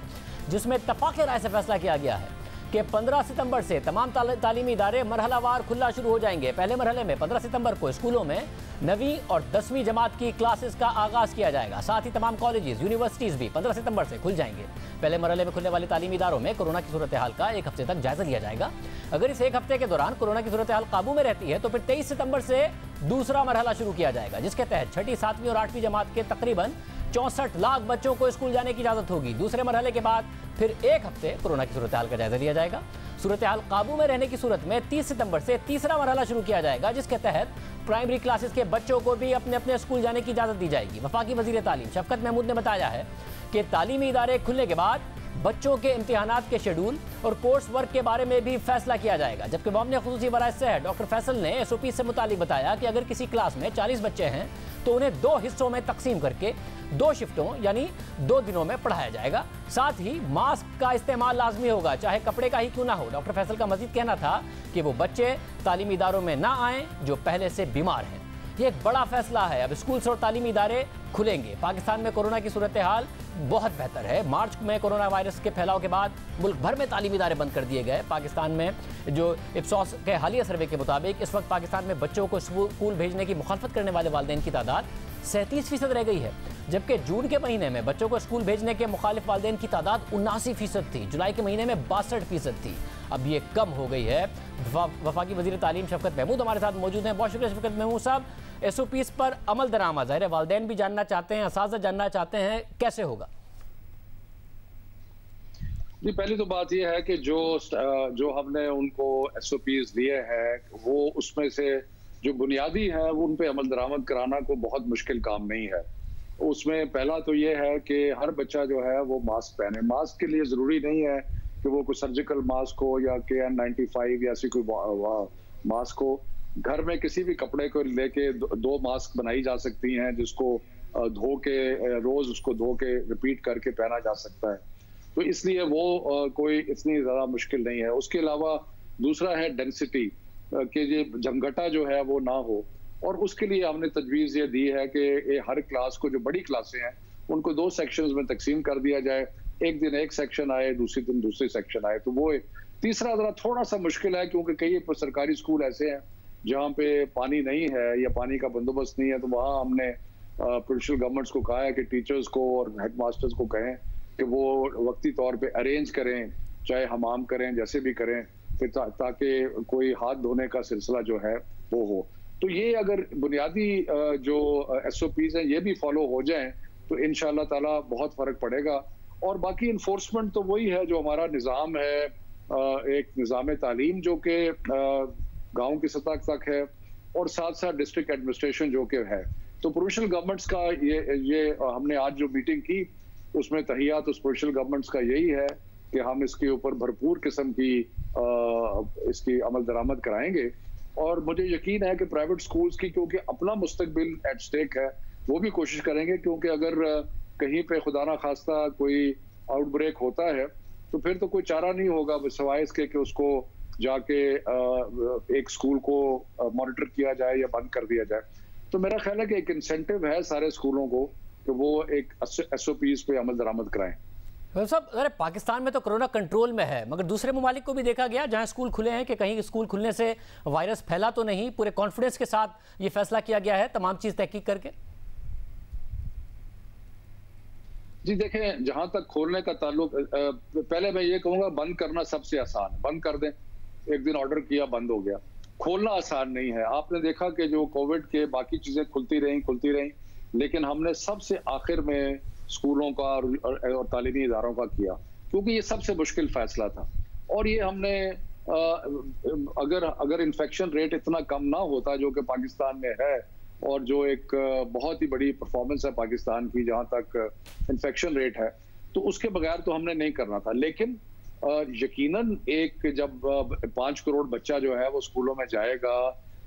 जिसमें इत्तफ़ाक़ राय से फैसला किया गया है कि 15 सितंबर से तमाम तालीमी इदारे मरहलावार खुलना शुरू हो जाएंगे। पहले मरहले में 15 सितंबर को स्कूलों में 9वीं और 10वीं जमात की क्लासेस का आगाज़ किया जाएगा। साथ ही तमाम कॉलेजेस, यूनिवर्सिटीज़ भी 15 सितंबर से खुल जाएंगे। पहले मरहले में खुलने वाले तालीमी इदारों में कोरोना की सूरत हाल का 1 हफ्ते तक जायजा लिया जाएगा। अगर इस 1 हफ्ते के दौरान कोरोना की सूरत हाल काबू में रहती है तो फिर 23 सितंबर से दूसरा मरहला शुरू किया जाएगा, जिसके तहत 6ठी, 7वीं और 8वीं जमात के तकरीबन 64 लाख बच्चों को स्कूल जाने की इजाज़त होगी। दूसरे मरहले के बाद फिर 1 हफ्ते कोरोना की सूरत हाल का जायजा लिया जाएगा। सूरत हाल काबू में रहने की सूरत में 30 सितंबर से तीसरा मरहला शुरू किया जाएगा, जिसके तहत प्राइमरी क्लासेस के बच्चों को भी अपने अपने स्कूल जाने की इजाज़त दी जाएगी। वफाकी वज़ीर तालीम शफकत महमूद ने बताया है कि तालीमी इदारे खुलने के बाद बच्चों के इम्तिहानात के शेड्यूल और कोर्स वर्क के बारे में भी फैसला किया जाएगा। जबकि मामले खुसूसी बराए से डॉक्टर फैसल ने SOP से मुतालिक बताया कि अगर किसी क्लास में 40 बच्चे हैं तो उन्हें 2 हिस्सों में तकसीम करके 2 शिफ्टों यानी 2 दिनों में पढ़ाया जाएगा। साथ ही मास्क का इस्तेमाल लाजमी होगा, चाहे कपड़े का ही क्यों ना हो। डॉक्टर फैसल का मजीद कहना था कि वो बच्चे तालीमी इदारों में ना आएँ जो पहले से बीमार हैं। ये एक बड़ा फैसला है। अब स्कूल और तालीमी इदारे खुलेंगे। पाकिस्तान में कोरोना की सूरत हाल बहुत बेहतर है। मार्च में कोरोना वायरस के फैलाव के बाद मुल्क भर में तालीमी इदारे बंद कर दिए गए। पाकिस्तान में जो इप्सॉस के हालिया सर्वे के मुताबिक इस वक्त पाकिस्तान में बच्चों को स्कूल भेजने की मुखालफत करने वाले वालिदैन की तादाद 37% रह गई है, जबकि जून के महीने में बच्चों को स्कूल भेजने के मुखालिफ वालिदैन की तादाद 79% थी। जुलाई के महीने में 62% थी। अब ये कम हो गई है। वफाकी वज़ीर तालीम शफकत महमूद हमारे साथ मौजूद हैं। बहुत शुक्रिया शफकत महमूद साहब। SOPs पर अमल दरामद, ज़ाहिर है वालिदैन भी जानना चाहते हैं, असातिज़ा जानना चाहते हैं, कैसे होगा? जी, पहली तो बात यह है कि जो हमने उनको SOPs दिए हैं वो उसमें से जो बुनियादी है उन पे अमल दरामद कराना को बहुत मुश्किल काम नहीं है। उसमें पहला तो ये है कि हर बच्चा जो है वो मास्क पहने। मास्क के लिए ज़रूरी नहीं है कि वो कोई सर्जिकल मास्क हो या KN95 या ऐसी कोई मास्क हो। घर में किसी भी कपड़े को लेके दो मास्क बनाई जा सकती हैं, जिसको धो के रोज उसको धो के रिपीट करके पहना जा सकता है। तो इसलिए वो कोई इतनी ज़्यादा मुश्किल नहीं है। उसके अलावा दूसरा है डेंसिटी, कि ये जमघटा जो है वो ना हो, और उसके लिए हमने तजवीज़ ये दी है कि हर क्लास को, जो बड़ी क्लासें हैं उनको 2 सेक्शंस में तकसीम कर दिया जाए। एक दिन एक सेक्शन आए, दूसरे दिन दूसरे सेक्शन आए। तो वो तीसरा ज़रा थोड़ा सा मुश्किल है, क्योंकि कई सरकारी स्कूल ऐसे हैं जहाँ पे पानी नहीं है या पानी का बंदोबस्त नहीं है। तो वहाँ हमने प्रोविंशियल गवर्नमेंट्स को कहा है कि टीचर्स को और हेड मास्टर्स को कहें कि वो वक्ती तौर पे अरेंज करें, चाहे हमाम करें, जैसे भी करें, फिर ताकि कोई हाथ धोने का सिलसिला जो है वो हो। तो ये अगर बुनियादी जो SOPs हैं ये भी फॉलो हो जाएं तो इंशाअल्लाह ताला बहुत फ़र्क पड़ेगा। और बाकी इन्फोर्समेंट तो वही है जो हमारा निज़ाम है, एक निज़ाम तालीम जो कि गाँव की सतह तक है, और साथ साथ डिस्ट्रिक्ट एडमिनिस्ट्रेशन जो कि है। तो प्रोविंशियल गवर्नमेंट्स का ये हमने आज जो मीटिंग की उसमें तहियात उस प्रोविंशियल गवर्नमेंट्स का यही है कि हम इसके ऊपर भरपूर किस्म की इसकी अमल दरामद कराएंगे। और मुझे यकीन है कि प्राइवेट स्कूल्स की, क्योंकि अपना मुस्तकबिल एट स्टेक है, वो भी कोशिश करेंगे, क्योंकि अगर कहीं पे खुदा ना खास्ता कोई आउटब्रेक होता है तो फिर तो कोई चारा नहीं होगा सिवाय इसके कि उसको जाके एक स्कूल को मॉनिटर किया जाए या बंद कर दिया जाए। तो मेरा ख्याल है कि एक इंसेंटिव है सारे स्कूलों को कि वो एक SOPs पे अमल दरामद कराएं। सब अरे पाकिस्तान में तो कोरोना कंट्रोल में है, मगर दूसरे ममालिक को भी देखा गया जहां स्कूल खुले हैं कि कहीं स्कूल खुलने से वायरस फैला तो नहीं। पूरे कॉन्फिडेंस के साथ ये फैसला किया गया है, तमाम चीज तहकीक करके। जी देखें, जहां तक खोलने का ताल्लुक, पहले मैं ये कहूँगा बंद करना सबसे आसान है। बंद कर दें, एक दिन ऑर्डर किया, बंद हो गया। खोलना आसान नहीं है। आपने देखा कि जो कोविड के बाकी चीजें खुलती रहीं, लेकिन हमने सबसे आखिर में स्कूलों का और तालीमी इदारों का किया, क्योंकि ये सबसे मुश्किल फैसला था। और ये हमने अगर इन्फेक्शन रेट इतना कम ना होता जो कि पाकिस्तान में है, और जो एक बहुत ही बड़ी परफॉर्मेंस है पाकिस्तान की जहां तक इन्फेक्शन रेट है, तो उसके बगैर तो हमने नहीं करना था। लेकिन यकीनन एक जब 5 करोड़ बच्चा जो है वो स्कूलों में जाएगा,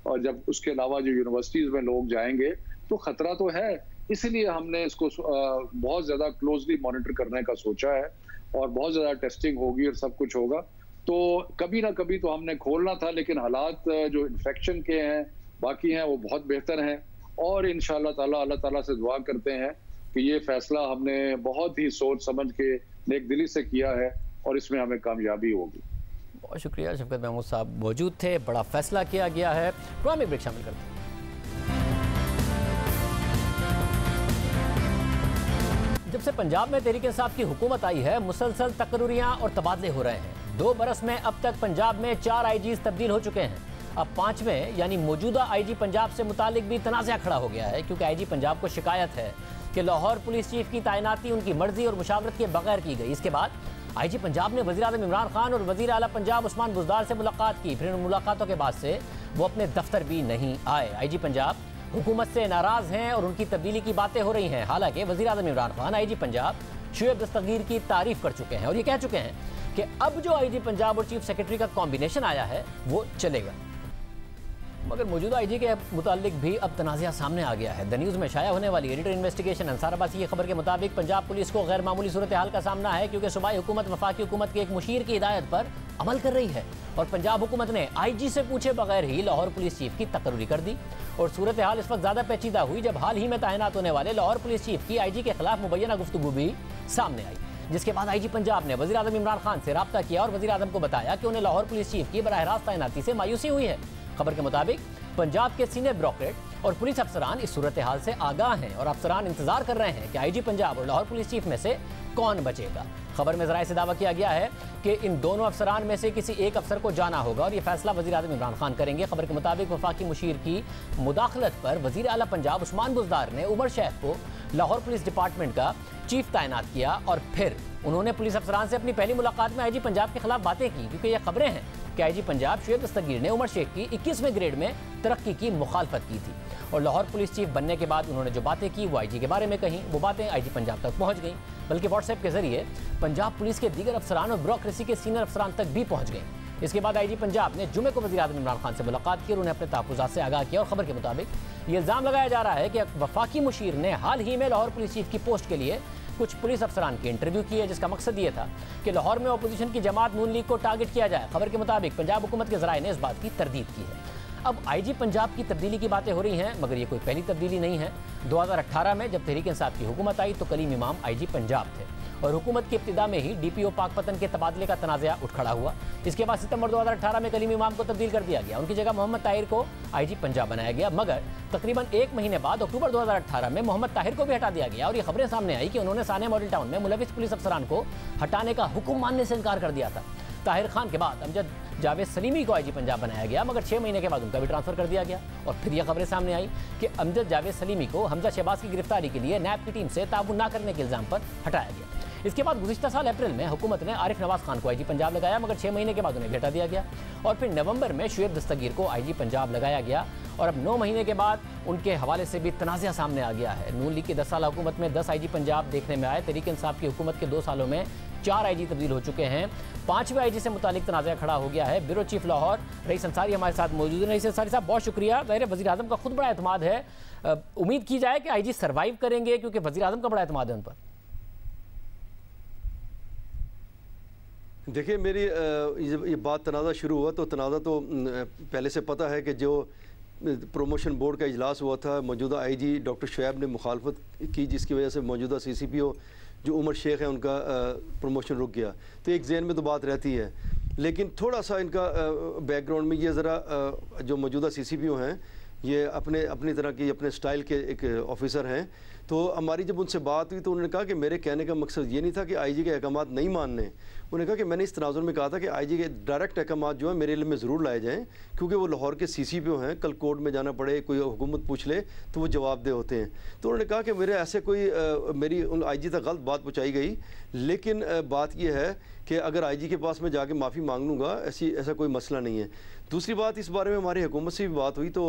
और जब उसके अलावा जो यूनिवर्सिटीज में लोग जाएंगे, तो खतरा तो है। इसलिए हमने इसको बहुत ज्यादा क्लोजली मॉनिटर करने का सोचा है, और बहुत ज्यादा टेस्टिंग होगी और सब कुछ होगा। तो कभी ना कभी तो हमने खोलना था, लेकिन हालात जो इन्फेक्शन के हैं बाकी हैं वो बहुत बेहतर हैं। और इंशाअल्लाह ताला अल्लाह ताला से दुआ करते हैं कि ये फैसला हमने बहुत ही सोच समझ के नेक दिली से किया है, और इसमें हमें कामयाबी होगी। बहुत शुक्रिया। शफकत महमूद साहब मौजूद थे। बड़ा फैसला किया गया है। प्रोग्राम में ब्रेक शामिल करते हैं। जब से पंजाब में तहरीक इंसाफ की हुकूमत आई है, मुसलसल तकर्रुरियां और तबादले हो रहे हैं। 2 बरस में अब तक पंजाब में 4 IGs तब्दील हो चुके हैं। अब 5वें यानी मौजूदा IG पंजाब से मुतालिक भी तनाज़ा खड़ा हो गया है, क्योंकि IG पंजाब को शिकायत है कि लाहौर पुलिस चीफ की तैनाती उनकी मर्जी और मुशावरत के बगैर की गई। इसके बाद IG पंजाब ने वज़ीर आज़म इमरान खान और वज़ीर आला पंजाब उस्मान बुज़दार से मुलाकात की। फिर उन मुलाकातों के बाद से वो अपने दफ्तर भी नहीं आए। IG पंजाब हुकूमत से नाराज़ हैं और उनकी तब्दीली की बातें हो रही हैं। हालांकि वज़ीर आज़म इमरान खान IG पंजाब शुएब दस्तगीर की तारीफ कर चुके हैं और ये कह चुके हैं कि अब जो IG पंजाब और चीफ सेक्रेटरी का कॉम्बिनेशन आया है वो चलेगा। मगर मौजूदा आईजी के मुतालिक भी अब तनाज़ा सामने आ गया है। द न्यूज़ में शाया होने वाली एडिटर इन्वेस्टिगेशन अंसार अब्बासी की खबर के मुताबिक पंजाब पुलिस को गैर मामूली सूरत हाल का सामना है, क्योंकि सूबाई हुकूमत वफाकी हुकूमत के एक मुशीर की हिदायत पर अमल कर रही है और पंजाब हुकूमत ने आईजी से पूछे बगैर ही लाहौर पुलिस चीफ की तकर्री कर दी। और सूरत हाल इस वक्त ज़्यादा पेचीदा हुई जब हाल ही में तैनात होने वाले लाहौर पुलिस चीफ की आईजी के खिलाफ मुबैना गुफ्तगू भी सामने आई, जिसके बाद आईजी पंजाब ने वज़ीर आज़म इमरान खान से रब्ता किया और वज़ीर आज़म को बताया कि उन्हें लाहौर पुलिस चीफ की बराह रास्त तैनाती से मायूसी हुई है। खबर के मुताबिक पंजाब के सीनियर ब्यूरोक्रेट और पुलिस अफसरान इस सूरत हाल से आगाह हैं और अफसरान इंतजार कर रहे हैं कि आईजी पंजाब और लाहौर पुलिस चीफ में से कौन बचेगा। खबर में ज़राए से दावा किया गया है कि इन दोनों अफसरान में से किसी एक अफसर को जाना होगा और ये फैसला वज़ीर आज़म इमरान खान करेंगे। खबर के मुताबिक वफाकी मुशीर की मुदाखलत पर वज़ीर आला पंजाब उस्मान बुज़दार ने उमर शेख को लाहौर पुलिस डिपार्टमेंट का चीफ तैनात किया और फिर उन्होंने पुलिस अफसरान से अपनी पहली मुलाकात में आईजी पंजाब के खिलाफ बातें की, क्योंकि ये खबरें हैं कि आईजी पंजाब शुएब दस्तगीर ने उमर शेख की 21वें ग्रेड में तरक्की की मुखालफत की थी और लाहौर पुलिस चीफ बनने के बाद उन्होंने जो बातें की वो आईजी के बारे में कहीं, वो बातें आईजी पंजाब तक पहुंच गई, बल्कि व्हाट्सएप के जरिए पंजाब पुलिस के दीगर अफसरान और ब्यूरोक्रेसी के सीनियर अफसरान तक भी पहुंच गई। इसके बाद आईजी पंजाब ने जुमे को वज़ीर आज़म इमरान खान से मुलाकात की और उन्हें अपने तहफ़्फ़ुज़ात से आगाह किया और खबर के मुताबिक ये इल्ज़ाम लगाया जा रहा है कि वफाकी मुशीर ने हाल ही में लाहौर पुलिस चीफ की पोस्ट के लिए कुछ पुलिस अफसरान के इंटरव्यू किए, जिसका मकसद ये था कि लाहौर में अपोजिशन की जमात नून लीग को टारगेट किया जाए। खबर के मुताबिक पंजाब हुकूमत के ज़राए ने इस बात की तरदीद की है। अब आईजी पंजाब की तब्दीली की बातें हो रही हैं, मगर ये कोई पहली तब्दीली नहीं है। 2018 में जब तहरीक इंसाफ की हुकूमत आई तो कलीम इमाम आईजी पंजाब थे और हुकूमत की इब्तिदा में ही डीपीओ पाकपतन के तबादले का तनाज़ा उठ खड़ा हुआ। इसके बाद सितंबर 2018 में कलीम इमाम को तब्दील कर दिया गया, उनकी जगह मोहम्मद ताहिर को आईजी पंजाब बनाया गया, मगर तकरीबन एक महीने बाद अक्टूबर 2018 में मोहम्मद ताहिर को भी हटा दिया गया और ये खबरें सामने आई कि उन्होंने सानिया मॉडल टाउन में मुलविस पुलिस अफसरान को हटाने का हुक्म मानने से इनकार कर दिया था। ताहिर खान के बाद अमजद जावेद सलीमी को आईजी पंजाब बनाया गया, मगर 6 महीने के बाद उनका भी ट्रांसफर कर दिया गया और फिर यह खबरें सामने आई कि अमजद जावेद सलीमी को हमजा शहबाज की गिरफ्तारी के लिए नैब की टीम से ताबून न करने के इल्ज़ाम पर हटाया गया। इसके बाद गुज़िश्ता साल अप्रैल में हुकूमत ने आरिफ नवाज खान को आईजी पंजाब लगाया, मगर 6 महीने के बाद उन्हें हटा दिया गया और फिर नवंबर में शुएब दस्तगीर को आईजी पंजाब लगाया गया और अब 9 महीने के बाद उनके हवाले से भी तनाज़ा सामने आ गया है। नून लीग की 10 साल हुकूमत में 10 आईजी पंजाब देखने में आए। तहरीक इंसाफ की हुकूमत के 2 सालों में 4 आईजी तब्दील हो चुके हैं। 5वें आईजी से मुतालिक तनाज़ा खड़ा हो गया है। Bureau chief Lahore rice Ansari हमारे साथ मौजूद हैं। रईस अंसारी साहब बहुत शुक्रिया। ज़ाहिर है वज़ीर आज़म का खुद बड़ा एतमाद है, उम्मीद की जाए कि आईजी सर्वाइव करेंगे क्योंकि वज़ीर आज़म का बड़ा एतमाद है उन पर। देखिए मेरी ये बात तनाज़ा शुरू हुआ तो तनाज़ा तो पहले से पता है कि जो प्रमोशन बोर्ड का इजलास हुआ था, मौजूदा आईजी डॉक्टर शुएब ने मुखालफत की, जिसकी वजह से मौजूदा सीसीपीओ जो उमर शेख है उनका प्रमोशन रुक गया। तो एक जहन में तो बात रहती है, लेकिन थोड़ा सा इनका बैकग्राउंड में ये ज़रा जो मौजूदा सीसीपीओ हैं ये अपनी तरह की अपने स्टाइल के एक ऑफिसर हैं। तो हमारी जब उनसे बात हुई तो उन्होंने कहा कि मेरे कहने का मकसद ये नहीं था कि आईजी के अहकामात नहीं मानने। उन्होंने कहा कि मैंने इस तनाजुर में कहा था कि आईजी के डायरेक्ट अहकामात जो है मेरे इल्म में ज़रूर लाए जाएँ, क्योंकि वो लाहौर के सीसीपीओ हैं, कल कोर्ट में जाना पड़े, कोई हुकूमत पूछ ले तो वो जवाबदेह होते हैं। तो उन्होंने कहा कि मेरे ऐसे कोई मेरी उन आईजी तक गलत बात पहुँचाई गई, लेकिन बात यह है कि अगर आईजी के पास मैं जाके माफ़ी मांग लूँगा, ऐसा कोई मसला नहीं है। दूसरी बात, इस बारे में हमारी हुकूमत से भी बात हुई तो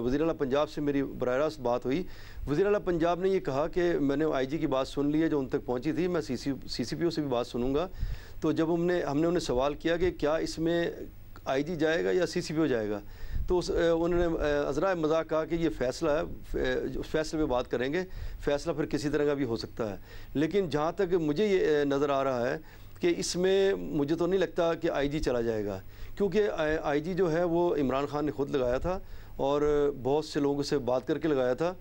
वज़ीर आला पंजाब से मेरी बराह रास्त बात हुई। वज़ीर आला पंजाब ने ये कहा कि मैंने आईजी की बात सुन ली है जो उन तक पहुंची थी, मैं सीसीपीओ से भी बात सुनूंगा। तो जब हमने उन्हें सवाल किया कि क्या इसमें आईजी जाएगा या सीसीपीओ जाएगा, तो उन्होंने अज़रा मजाक कहा कि ये फ़ैसला है, उस फैसले पे बात करेंगे, फ़ैसला फिर किसी तरह का भी हो सकता है। लेकिन जहाँ तक मुझे ये नज़र आ रहा है कि इसमें मुझे तो नहीं लगता कि आईजी चला जाएगा, क्योंकि आईजी जो है वो इमरान खान ने ख़ुद लगाया था और बहुत से लोगों से बात करके लगाया था।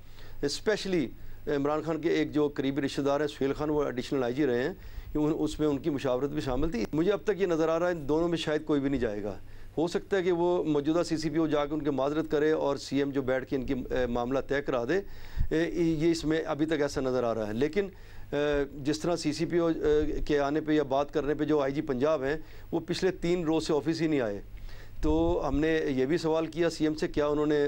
स्पेशली इमरान खान के एक जो करीबी रिश्तेदार हैं सुहेल खान, वो एडिशनल आईजी रहे हैं, उसमें उनकी मुशावरत भी शामिल थी। मुझे अब तक ये नज़र आ रहा है दोनों में शायद कोई भी नहीं जाएगा। हो सकता है कि वो मौजूदा सीसीपीओ जाकर उनके माजरत करे और सीएम जो बैठ के इनकी मामला तय करा दे, ये इसमें अभी तक ऐसा नज़र आ रहा है। लेकिन जिस तरह सीसीपीओ के आने पे या बात करने पे जो आईजी पंजाब हैं वो पिछले 3 रोज़ से ऑफिस ही नहीं आए, तो हमने ये भी सवाल किया सीएम से क्या उन्होंने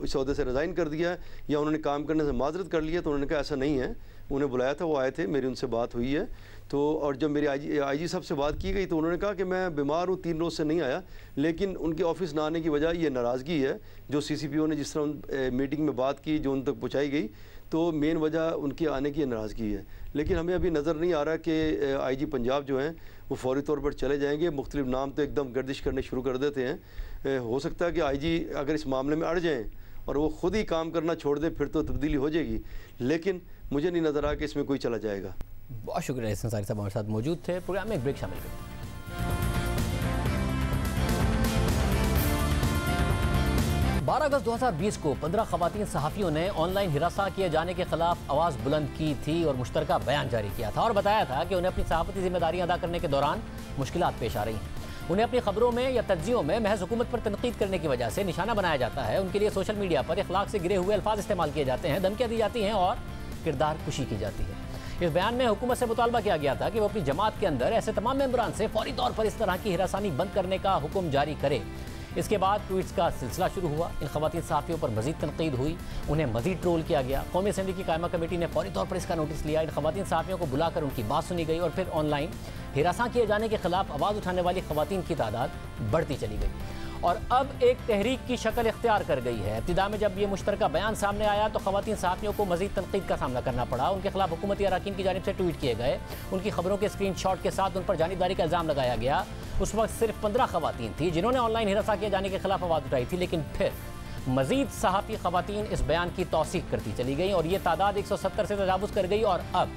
इस ओहदे से रिज़ाइन कर दिया है या उन्होंने काम करने से माजरत कर लिया। तो उन्होंने कहा ऐसा नहीं है, उन्हें बुलाया था, वो आए थे, मेरी उनसे बात हुई है। तो और जब मेरी आईजी साहब से बात की गई तो उन्होंने कहा कि मैं बीमार हूँ, 3 रोज़ से नहीं आया, लेकिन उनके ऑफिस ना आने की वजह ये नाराज़गी है जो सीसीपीओ ने जिस तरह मीटिंग में बात की जो उन तक पहुँचाई गई, तो मेन वजह उनकी आने की नाराज़गी है। लेकिन हमें अभी नज़र नहीं आ रहा कि IG पंजाब जो हैं वो फौरी तौर पर चले जाएंगे। मुख्तलिफ नाम तो एकदम गर्दिश करने शुरू कर देते हैं। हो सकता है कि IG अगर इस मामले में अड़ जाएँ और वो ख़ुद ही काम करना छोड़ दें, फिर तो तब्दीली हो जाएगी, लेकिन मुझे नहीं नज़र आ कि इसमें कोई चला जाएगा। बहुत शुक्रिया एहसन अंसारी साहब हमारे साथ मौजूद थे। प्रोग्राम में एक ब्रेक शामिल करते हैं। 12 अगस्त 2020 को 15 खवातीन सहाफ़ियों ने ऑनलाइन हिरासा किए जाने के खिलाफ आवाज़ बुलंद की थी और मुश्तरका बयान जारी किया था और बताया था कि उन्हें अपनी सहाफ़ती जिम्मेदारियां अदा करने के दौरान मुश्किलात पेश आ रही हैं। उन्हें अपनी खबरों में या तज्जियों में महज हुकूमत पर तनकीद करने की वजह से निशाना बनाया जाता है। उनके लिए सोशल मीडिया पर इखलाक से गिरे हुए अल्फाज इस्तेमाल किए जाते हैं, धमकियाँ दी जाती हैं और किरदार कुशी की जाती है। इस बयान में हुकूमत से मुतालबा किया गया था कि वो अपनी जमात के अंदर ऐसे तमाम मेंबरान से फौरी तौर पर इस तरह की हिरासानी बंद करने का हुक्म जारी करे। इसके बाद ट्वीट्स का सिलसिला शुरू हुआ। इन खवातीन सहाफ़ियों पर मजीद तनकीद हुई, उन्हें मजीद ट्रोल किया गया। कौमी असम्बली की कायमा कमेटी ने फौरी तौर पर इसका नोटिस लिया। इन खवातीन सहाफ़ियों को बुलाकर उनकी बात सुनी गई और फिर ऑनलाइन हिरासा किए जाने के खिलाफ आवाज़ उठाने वाली खवातीन की तादाद बढ़ती चली गई और अब एक तहरीक की शक्ल इख्तियार कर गई है। इब्तिदा में जब ये मुश्तरका बयान सामने आया तो खवातीन सहाफ़ियों को मजीद तनकीद का सामना करना पड़ा। उनके खिलाफ हुकूमती अरकान की जानिब से ट्वीट किए गए, उनकी खबरों के स्क्रीनशॉट के साथ उन पर जानिबदारी का इल्ज़ाम लगाया गया। उस वक्त सिर्फ 15 खवातीन थी जिन्होंने ऑनलाइन हिरासा किए जाने के खिलाफ आवाज़ उठाई थी, लेकिन फिर मजीद सहाफ़ी खवातीन इस बयान की तौसीक करती चली गई और ये तादाद 170 से तजावुज़ कर गई। और अब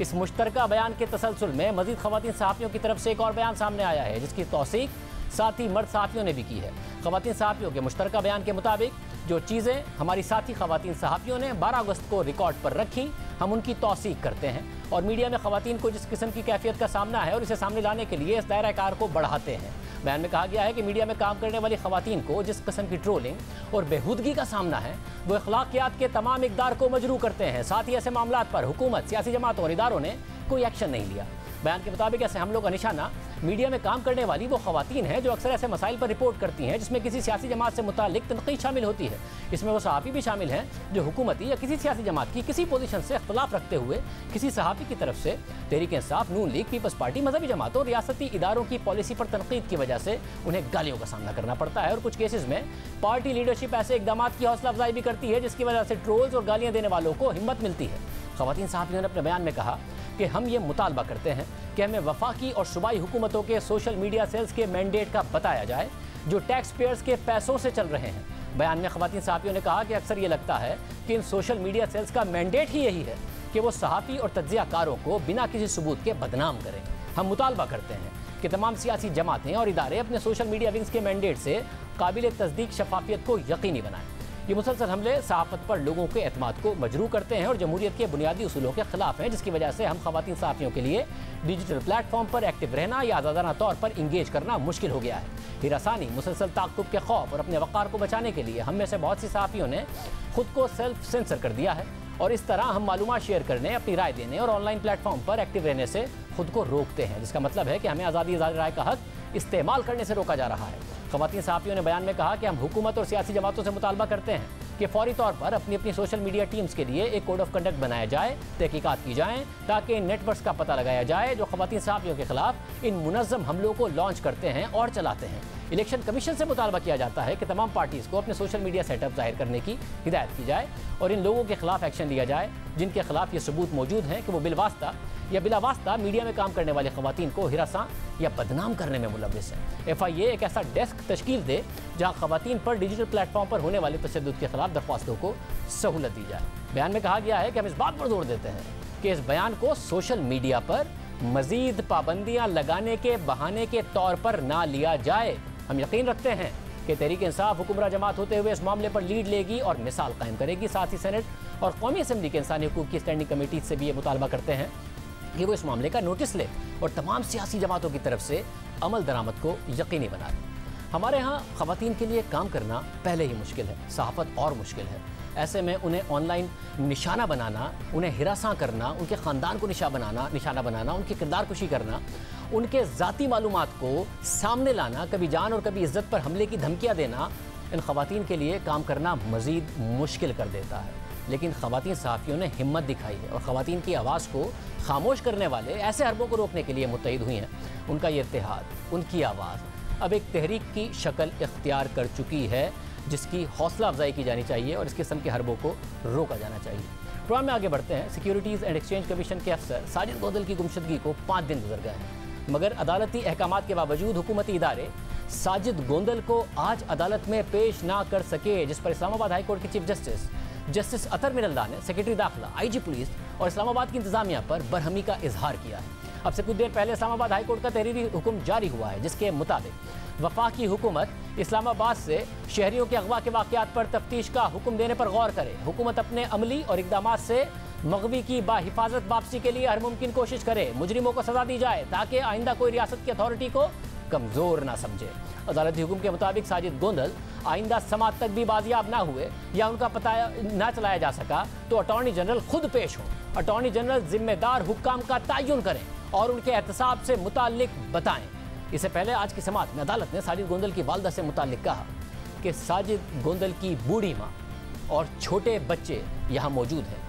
इस मुश्तरका बयान के तसलसल में मजीद खवातीन सहाफ़ियों की तरफ से एक और बयान सामने आया है जिसकी तौसीक साथ ही मर्द सहाफ़ियों ने भी की है। खवातीन सहाफ़ियों के मुश्तरका बयान के मुताबिक जो चीज़ें हमारी साथी खवातीन सहाफ़ियों ने 12 अगस्त को रिकॉर्ड पर रखी, हम उनकी तौसीक करते हैं और मीडिया में खवातीन को जिस किस्म की कैफियत का सामना है और इसे सामने लाने के लिए इस दायरा कार को बढ़ाते हैं। बयान में कहा गया है कि मीडिया में काम करने वाली खवातीन को जिस किस्म की ट्रोलिंग और बेहूदगी का सामना है वो अखलाकियात के तमाम इक़दार को मजरू करते हैं। साथ ही ऐसे मामलात पर हुकूमत, सियासी जमातों और इदारों ने कोई एक्शन नहीं लिया। बयान के मुताबिक ऐसे हमलों का निशाना मीडिया में काम करने वाली वो खवातीन हैं जो अक्सर ऐसे मसाइल पर रिपोर्ट करती हैं जिसमें किसी सियासी जमात से मुतालिक तनकीद शामिल होती है। इसमें वो सहाफ़ी भी शामिल हैं जो हुकूमती या किसी सियासी जमात की किसी पोजीशन से इख्तलाफ रखते हुए किसी सहाफ़ी की तरफ से तहरीक इंसाफ, नून लीग, पीपल्स पार्टी, मजहबी जमातों, रियासती इदारों की पॉलिसी पर तनकीद की वजह से उन्हें गालियों का सामना करना पड़ता है और कुछ केसेस में पार्टी लीडरशिप ऐसे इकदाम की हौसला अफजाई भी करती है जिसकी वजह से ट्रोल्स और गालियाँ देने वालों को हिम्मत मिलती है। खवातीन सहाफ़ियों ने अपने बयान में कहा कि हम ये मुतालबा करते हैं कि हमें वफाकी और सूबाई हुकूमतों के सोशल मीडिया सेल्स के मैंडेट का बताया जाए जो टैक्स पेयर्स के पैसों से चल रहे हैं। बयान में खवातीन सहाफ़ियों ने कहा कि अक्सर ये लगता है कि इन सोशल मीडिया सेल्स का मैंडेट ही यही है कि वो सहाफ़ी और तज्ज़ियाकारों को बिना किसी सबूत के बदनाम करें। हम मुतालबा करते हैं कि तमाम सियासी जमातें और इदारे अपने सोशल मीडिया विंग्स के मैंडेट से काबिल तस्दीक शफाफियत को यकीनी बनाएं। ये मुसलसल हमले सहाफ़त पर लोगों के एतमाद को मजरू करते हैं और जमहूरियत के बुनियादी उसूलों के खिलाफ हैं, जिसकी वजह से हम खवातीन सहाफ़ियों के लिए डिजिटल प्लेटफॉर्म पर एक्टिव रहना या आज़ादाना तौर पर इंगेज करना मुश्किल हो गया है। हिरासानी, मुसलसल ताक़ुब के खौफ और अपने वक़ार को बचाने के लिए हम में से बहुत सी सहाफ़ियों ने खुद को सेल्फ सेंसर कर दिया है और इस तरह हम मालूमात शेयर करने, अपनी राय देने और ऑनलाइन प्लेटफॉर्म पर एक्टिव रहने से खुद को रोकते हैं, जिसका मतलब है कि हमें आज़ादी राय का हक इस्तेमाल करने से रोका जा रहा है। खवातीन सहाफ़ियों ने बयान में कहा कि हम हुकूमत और सियासी जमातों से मुतालबा करते हैं कि फौरी तौर पर अपनी अपनी सोशल मीडिया टीम्स के लिए एक कोड ऑफ कंडक्ट बनाया जाए, तहकीकात की जाएँ ताकि इन नेटवर्क्स का पता लगाया जाए जो खवातीन सहाफ़ियों के खिलाफ इन मुनज़्ज़म हमलों को लॉन्च करते हैं और चलाते हैं। इलेक्शन कमीशन से मुतालबा किया जाता है कि तमाम पार्टीज़ को अपने सोशल मीडिया सेटअप जाहिर करने की हिदायत की जाए और इन लोगों के खिलाफ एक्शन लिया जाए जिनके खिलाफ ये सबूत मौजूद हैं कि वो बिलवास्ता या बिलावास्ता मीडिया में काम करने वाले खवातीन को हिरासा या बदनाम करने में मुलव्विस है। FIA एक ऐसा डेस्क तश्कील दे जहां खवातीन पर डिजिटल प्लेटफॉर्म पर होने वाले तशद्दुद के खिलाफ दरख्वास्तों को सहूलत दी जाए। बयान में कहा गया है कि हम इस बात पर जोर देते हैं कि इस बयान को सोशल मीडिया पर मजीद पाबंदियाँ लगाने के बहाने के तौर पर ना लिया जाए। हम यकीन रखते हैं कि तहरीक इंसाफ हुक्मरान जमात होते हुए इस मामले पर लीड लेगी और मिसाल कायम करेगी। साथ ही सेनेट और कौमी असम्बली के इंसानी हकूक़ की स्टैंडिंग कमेटी से भी ये मुतालबा करते हैं कि वो इस मामले का नोटिस ले और तमाम सियासी जमातों की तरफ से अमल दरामद को यकीनी बना दें। हमारे यहाँ ख़वातीन के लिए काम करना पहले ही मुश्किल है, सहाफ़त और मुश्किल है। ऐसे में उन्हें ऑनलाइन निशाना बनाना, उन्हें हिरासा करना, उनके ख़ानदान को निशाना बनाना, उनकी किरदार कुशी करना, उनके ज़ाती मालूमात को सामने लाना, कभी जान और कभी इज़्ज़त पर हमले की धमकियाँ देना, इन ख़वातीन के लिए काम करना मज़ीद मुश्किल कर देता है। लेकिन ख़वातीन सहाफ़ियों ने हिम्मत दिखाई है और ख़वातीन की आवाज़ को खामोश करने वाले ऐसे हरबों को रोकने के लिए मुत्तहिद हुई हैं। उनका ये इत्तेहाद, उनकी आवाज़ अब एक तहरीक की शक्ल इख्तियार कर चुकी है जिसकी हौसला अफजाई की जानी चाहिए और इस किस्म के हरबों को रोका जाना चाहिए। प्रोग्राम में आगे बढ़ते हैं। सिक्योरिटीज़ एंड एक्सचेंज कमीशन के अफसर साजिद गोंदल की गुमशुदगी को 5 दिन गुजर गए हैं, मगर अदालती अहकामात के बावजूद हुकूमती इदारे साजिद गोंदल को आज अदालत में पेश ना कर सके, जिस पर इस्लामाबाद हाई कोर्ट के चीफ जस्टिस अतर मिनल्ला ने सेक्रेटरी दाखिला, IG पुलिस और इस्लामाबाद की इंतजामिया पर बरहमी का इजहार किया है। अब से कुछ देर पहले इस्लामाबाद हाई कोर्ट का तहरीरी हुक्म जारी हुआ है, जिसके मुताबिक वफाकी हुकूमत इस्लामाबाद से शहरियों के अगवा के वाक़यात पर तफ्तीश का हुक्म देने पर गौर करे। हुकूमत अपने अमली और इकदामात से मगवी की बाहिफाजत वापसी के लिए हर मुमकिन कोशिश करे। मुजरिमों को सजा दी जाए ताकि आइंदा कोई रियासत की अथॉरिटी को कमज़ोर ना समझे। अदालती हुक्म के मुताबिक साजिद गोंदल आइंदा समात तक भी बाजियाब ना हुए या उनका पता ना चलाया जा सका तो अटॉर्नी जनरल खुद पेश हों। अटॉर्नी जनरल जिम्मेदार हुक्काम का तयन करें और उनके एहतसाब से मुताल्लिक बताएं। इससे पहले आज की समात में अदालत ने साजिद गोंदल की वालदा से मुताल्लिक कहा कि साजिद गोंदल की बूढ़ी माँ और छोटे बच्चे यहाँ मौजूद हैं।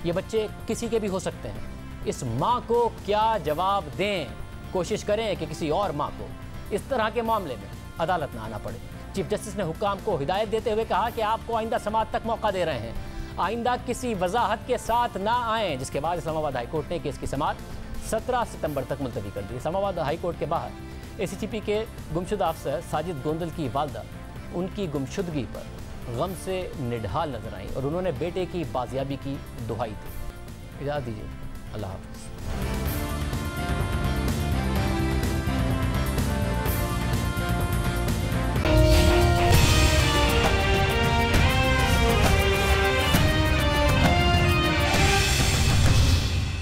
ये बच्चे किसी के भी हो सकते हैं। इस माँ को क्या जवाब दें? कोशिश करें कि किसी और माँ को इस तरह के मामले में अदालत ना आना पड़े। चीफ जस्टिस ने हुक्काम को हिदायत देते हुए कहा कि आपको आइंदा समात तक मौका दे रहे हैं, आइंदा किसी वजाहत के साथ ना आएँ। जिसके बाद इस्लामाबाद हाई कोर्ट ने केस की समात 17 सितंबर तक मुलतवी कर दी। इस्लामाबाद हाई कोर्ट के बाहर ACCP के गुमशुदा अफसर साजिद गोंदल की वालदा उनकी गुमशुदगी पर गम से निढाल नजर आई और उन्होंने बेटे की बाजियाबी की दुहाई दी। इजाज़त दीजिए, अल्लाह हाफ़िज़।